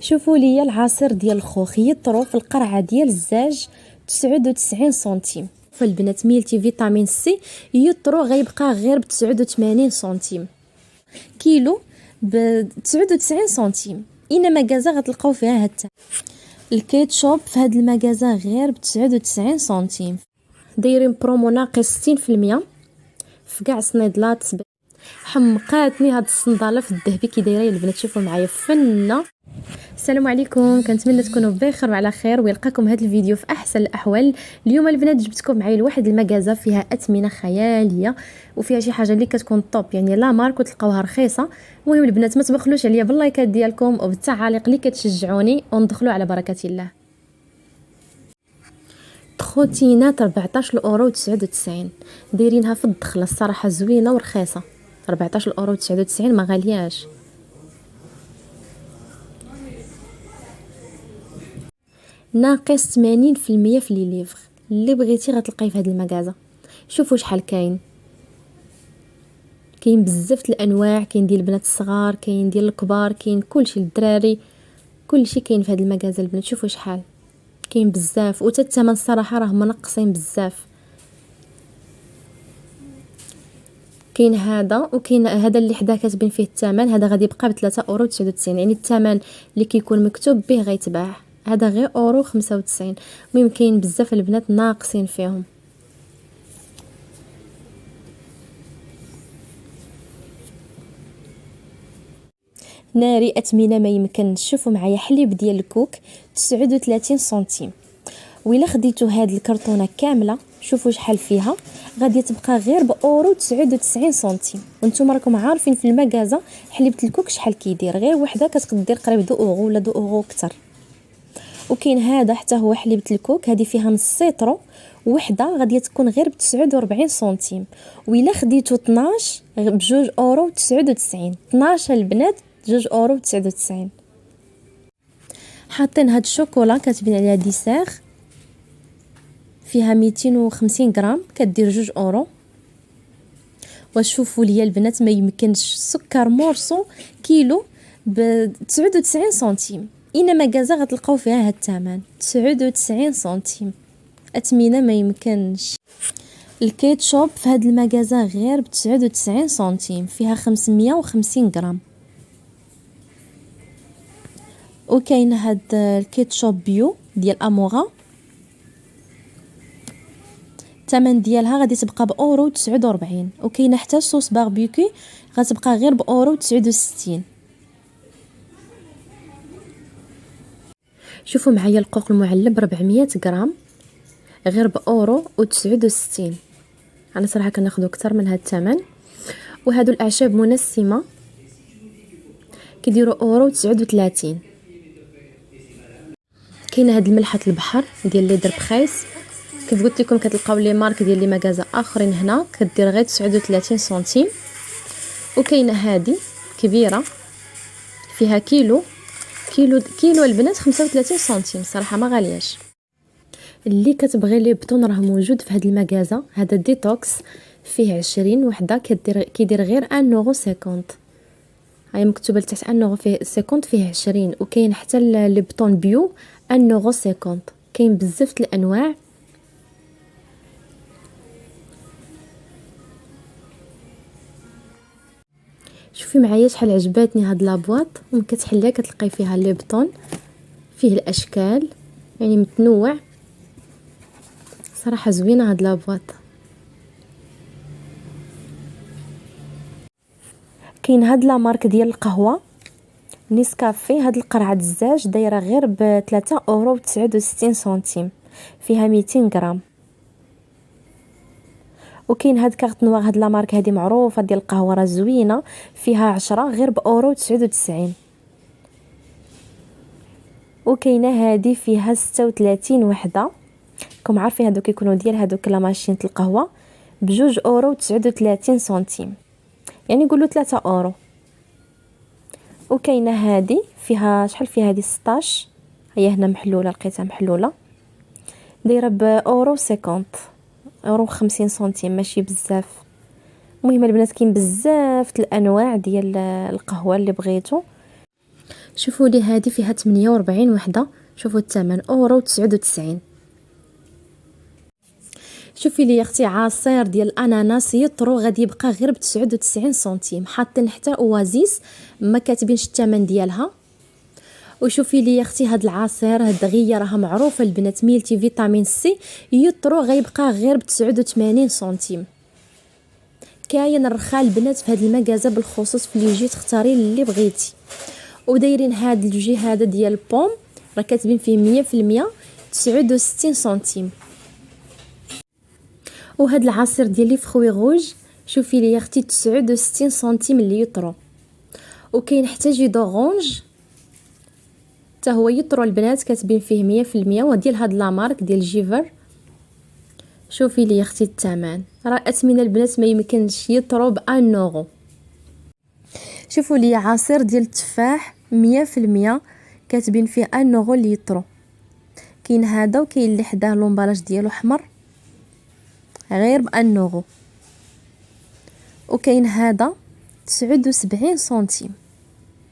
شوفوا لي العصير ديال الخوخ يطرو في القرعه ديال الزاج 99 سنتيم. فالبنات ميلتي فيتامين سي يطرو غيبقى غير ب 89 سنتيم. كيلو ب 99 سنتيم. اين مغازا غتلقاو فيها هاد الكيتشوب في هاد المغازا غير ب 99 سنتيم. دايرين برومو ناقص 60% في كاع صنيدلات. حمقاتني هاد الصنداله في الذهبي كي دايره البنات. شوفوا معايا فنه. السلام عليكم، كنتمنى تكونوا بخير وعلى خير ويلقاكم هذا الفيديو في احسن الاحوال. اليوم البنات جبتكم معايا لواحد المغازه فيها اثمنه خياليه وفيها شي حاجه اللي كتكون طوب، يعني لا مارك وتلقاوها رخيصه. المهم البنات ما تبخلوش عليا باللايكات ديالكم وبالتعاليق اللي كتشجعوني وندخلوا على بركه الله. تخوتينات 14 اورو 99 دايرينها في الدخله، الصراحه زوينه ورخيصه. 14 اورو 99 ما غالياش. ناقص 80% في لي ليفر. اللي بغيتي غتلقاي في هذا المغازه. شوفوا شحال كاين بزاف الانواع، كاين ديال البنات الصغار، كاين ديال الكبار، كاين كلشي للدراري، كلشي كاين في هذا المغازه البنات. شوفوا شحال كاين بزاف، وتا الثمن الصراحه راه منقصين بزاف. كاين هذا وكاين هذا اللي حدا كاتبين فيه الثمن، هذا غادي يبقى ب 3 اورو 99، يعني الثمن اللي كيكون مكتوب به غيتباع. هذا غير اورو 95. المهم كاين بزاف البنات ناقصين فيهم. ناري اثمنه ما يمكن. شوفوا معايا حليب ديال الكوك 39 سنتيم. وإلا خديتو هاد الكرتونه كامله شوفوا شحال فيها، غادي تبقى غير باورو 99 سنتيم. وانتم راكم عارفين في المغازه حليبه الكوك شحال كيدير، غير وحده كتقدر قريب 2 اورو ولا 2 اورو اكثر. وكاين هذا حتى هو حليبه الكوك، هذه فيها نص سيترو، وحده غادي تكون غير ب 49 سنتيم. وإلا خديتو 12 بجوج اورو 99. 12 البنات 2 اورو 99. حاطين هاد الشوكولا كاتبين عليها ديسير، فيها 250 غرام، كدير 2 اورو. وشوفوا لي البنات ما يمكنش سكر مورسو كيلو ب 99 سنتيم. اين مغازا غتلقاو فيها هاد الثمن 99 سنتيم. اثمنه ما يمكنش. الكيتشوب في هاد المغازا غير ب 99 سنتيم، فيها 550 غرام. وكاين هاد الكيتشوب بيو ديال امورا، الثمن ديالها غادي تبقى باورو 49. وكاينه حتى صوص باربيكي غتبقى غير باورو 69. شوفوا معايا القوق المعلب 400 غرام غير باورو و69. انا صراحه كناخذوا اكثر من هذا الثمن. وهادو الاعشاب منسمه كيديروا اورو 39. كاينه هاد الملحه البحر ديال لي دربخيس، كيف قلت لكم كتلقاو لي مارك ديال لي مغازا اخرين هنا كدير غير 39 سنتيم. وكاينه هادي كبيره فيها كيلو البنات 35 سنتيم، صراحه ما غالياش. اللي كتبغي لي بطون راه موجود في هاد المغازا. هذا ديتوكس فيه 20 وحده كيدير غير 1.50 €. هاي مكتوبه لتحت 1.50 € فيه 20. وكاين حتى لي بطون بيو 1.50 €. كاين بزاف الانواع. شوفي معايا شحال عجباتني هاد لابواط. كتحليها كتلقاي فيها لي بطون، فيه الاشكال يعني متنوع. صراحه زوينه هاد لابواط. كاين هاد لا مارك ديال القهوه نيسكافي، هاد القرعه الزاج دايره غير ب 3 اورو 69 سنتيم، فيها 200 غرام. وكاين هاد كارت نوار، هاد لا مارك هادي معروفه ديال القهوه راه زوينه، فيها 10 غير باورو 99. وكاينه هادي فيها 36 وحده. راكم عارفين هادو كيكونوا ديال هادوك لا ماشين القهوه بجوج اورو 39 سنتيم، يعني نقولوا 3 اورو. وكاينه هادي فيها شحال فيها هادي 16، هي هنا محلوله، لقيتها محلوله دايره باورو 50 اورو 50 سنتيم، ماشي بزاف. المهم البنات كاين بزاف الانواع ديال القهوه اللي بغيتو. شوفوا لي هذه فيها 48 وحده. شوفوا الثمن اورو 99. شوفي لي يا اختي عصير ديال الاناناس يطرو غادي يبقى غير ب 99 سنتيم، حاطين حتى اوازيس ما كاتبينش الثمن ديالها. وشوفي لي يا اختي هاد العصير هاد دغيا راها معروفه البنات ميلتي فيتامين سي يطرو غيبقى غير ب 89 سنتيم. كاين الرخاء البنات في هاد المغازه بالخصوص في اللي جيت تختاري اللي بغيتي. ودايرين هاد الجي هذا ديال بوم راه كاتبين فيه 100% 69 سنتيم. وهاد العصير ديال لي فخوي غوج شوفي لي يا اختي 69 سنتيم اللي يطرو. وكاين حتى جي دورانج حتى هو يطرو البنات كاتبين فيه 100% وديال هاد لامارك ديال جيفر. شوفي لي يا اختي الثمن راه اثمنه البنات ما يمكنش يطرو ب 1 يورو. شوفوا لي عصير ديال التفاح 100% كاتبين فيه 1 يورو اللي يطرو. كاين هذا وكاين اللي حداه لومبالاج ديالو احمر غير ب 1 يورو. وكاين هذا 79 سنتيم.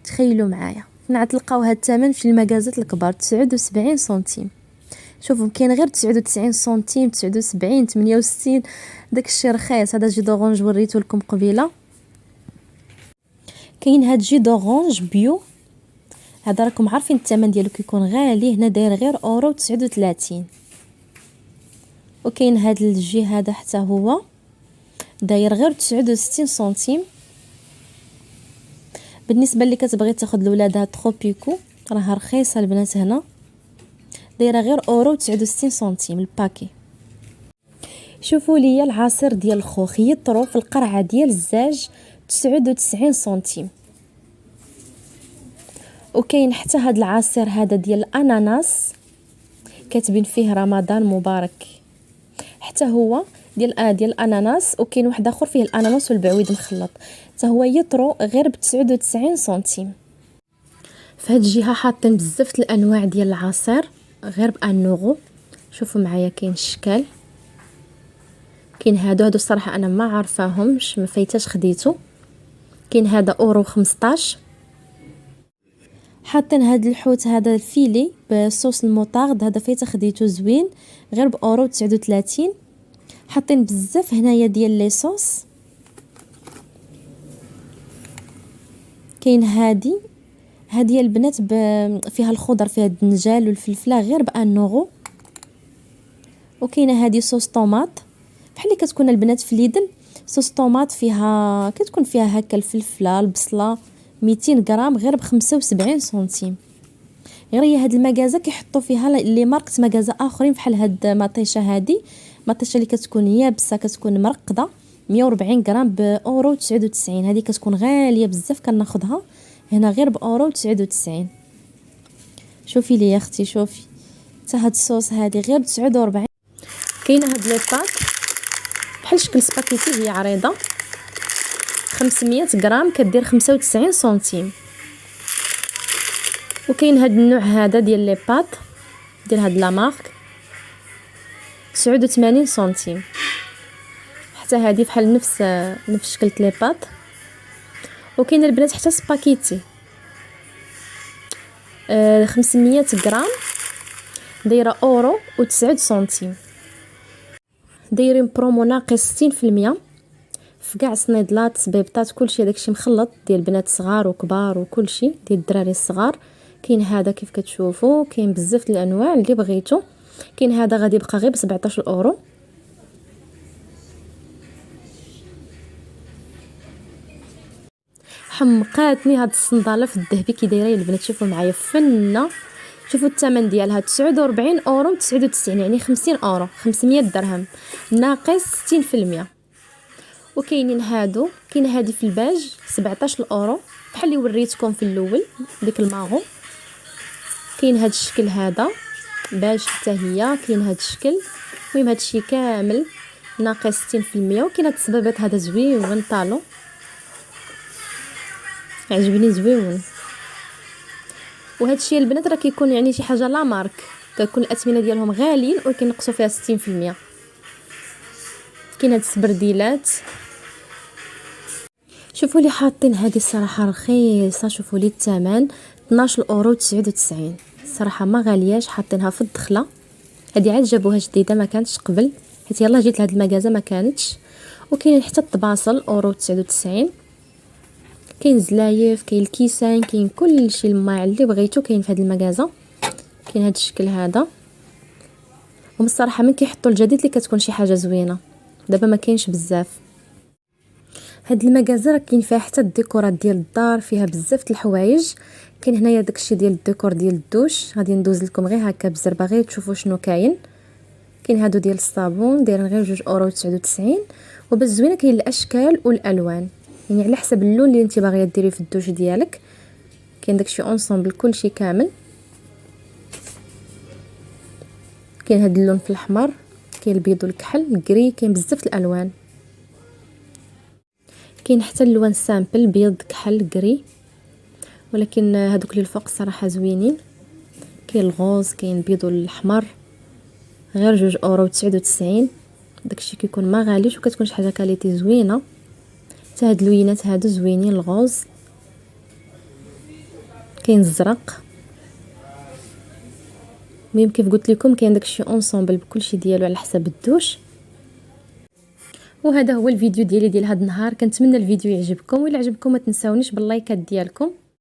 تخيلوا معايا فين تلقاو هذا الثمن في المغازات الكبار 79 سنتيم. شوفوا كاين غير 99 سنتيم 79 68 داكشي رخيص. هذا جي دورانج وريته لكم قبيله. كاين هاد جي دورانج بيو هذا راكم عارفين الثمن ديالو كيكون غالي، هنا داير غير اورو 39. وكاين هاد الجي هذا حتى هو داير غير 69 سنتيم. بالنسبه اللي كتبغي تاخذ لولادها تروبيكو راها رخيصه البنات، هنا دايره غير اورو 69 سنتيم الباكي. شوفوا لي العصير ديال الخوخ يطرو في القرعه ديال الزاج 99 سنتيم. وكاين حتى هاد العصير هذا ديال الاناناس كاتبين فيه رمضان مبارك حتى هو ديال الاناناس. وكاين واحد اخر فيه الاناناس والبعويد مخلط حتى هو يطرو غير ب 99 سنتيم. في هاد الجهه حاطين بزاف الانواع ديال العصير غير ب 1 يورو. شوفوا معايا كاين الشكال، كاين هادو الصراحه انا ما عارفاهمش ما فايتاش خديته. كاين هذا اورو 15. حاطين هاد الحوت هذا الفيلي بصوص الموطارد هذا فايته خديته زوين غير باورو 39. حاطين بزاف هنايا ديال لي صوص. كاين هادي البنات فيها الخضر فيها الدنجال والفلفله غير ب 1 يورو. وكاينه هادي صوص طوماط بحال اللي كتكون البنات في ليدل صوص طوماط فيها كتكون فيها هكا الفلفله البصله 200 غرام غير ب 75 سنتيم. غير هي هاد المغازه كيحطوا فيها لي ماركه مغازه اخرين بحال هاد مطيشه هادي مطيشه اللي كتكون يابسه كتكون مرقده 140 غرام باورو 99. هذه كتكون غاليه بزاف كناخذها هنا غير باورو 99. شوفي لي يا اختي شوفي حتى هاد الصوص هذه غير ب 49. كاينه هاد لي بات بحال شكل سباكيتي هي عريضه 500 غرام كدير 95 سنتيم. وكاين هاد النوع هذا ديال لي بات ديال هاد لا مارك 89 سنتيم. حتى هذه بحال نفس شكل لي بات. وكاين البنات حتى سباكيتي 500 غرام دايره اورو و9 سنتيم. دايرين برومو ناقص 60% في كاع الصنيدلات صبيبطات كلشي داكشي مخلط ديال بنات صغار وكبار وكلشي ديال الدراري الصغار. كاين هذا كيف كتشوفوا كاين بزاف الانواع اللي بغيتو. كاين هذا غادي يبقى غير ب 17 اورو. حمقاتني هاد الصنداله في الذهبي كي دايره البنات. شوفوا معايا فنه. شوفوا الثمن ديالها 49 اورو 99 يعني 50 اورو 500 درهم ناقص 60%. وكاينين هادو كاين هادي في الباج 17 اورو بحال اللي وريتكم في الاول ديك الماغو. كاين هاد الشكل هذا باج حتى هي كاين هاد الشكل. المهم هادشي كامل ناقص 60%. وكاين هاد الصبابط هذا زويون طالو عجبني زويون. وهذا الشيء البنات راه كيكون يعني شي حاجه لا مارك كتكون الاثمنه ديالهم غاليين وكينقصوا فيها 60%. كاين هاد السبرديلات شوفوا لي حاطين هذه الصراحه رخيصه. شوفوا لي الثمن 12 اورو 99. صراحه ما غالياش، حاطينها في الدخله. هذه عاد جابوها جديده، ما كانتش قبل، حيت يلاه جيت لهاد المكازا ما كانتش. وكاين حتى الطباصل اورو 99. كاين زلايف، كاين الكيسان، كاين كلشي الماع اللي بغيتو كاين في هاد المكازا. كاين هاد الشكل هذا. ومن الصراحه من كيحطوا الجديد اللي كتكون شي حاجه زوينه، دابا ما كاينش بزاف. هاد المكازا راه كاين فيها حتى الديكورات ديال الدار، فيها بزاف د الحوايج. كاين هنايا داكشي ديال الديكور ديال الدوش، غادي ندوز لكم غير هكا بزربه غير تشوفوا شنو كاين. كاين هادو ديال الصابون دايرين غير 2 اورو 99. وبس زوينه، كاين الاشكال والالوان، يعني على حسب اللون اللي انت باغيه ديريه في الدوش ديالك. كاين داكشي اونصومبل كلشي كامل. كاين هاد اللون في الاحمر، كاين البيض والكحل الكري، كاين بزاف الالوان. كاين حتى اللون سامبل بيض كحل كري، ولكن هادوك اللي الفوق صراحه زوينين. كاين الغوز، كاين البيض والاحمر، غير 2 اورو 99. داكشي كيكون ما غاليش وكتكون شي حاجه كاليتي زوينه. حتى هاد اللوينات هادو زوينين، الغوز. كاين الزرق. المهم كيف قلت لكم كاين داكشي اونصومبل بكلشي ديالو على حسب الدوش. وهذا هو الفيديو ديالي ديال هذا النهار. كنتمنى الفيديو يعجبكم، وإلا عجبكم ما تنساونيش باللايكات ديالكم.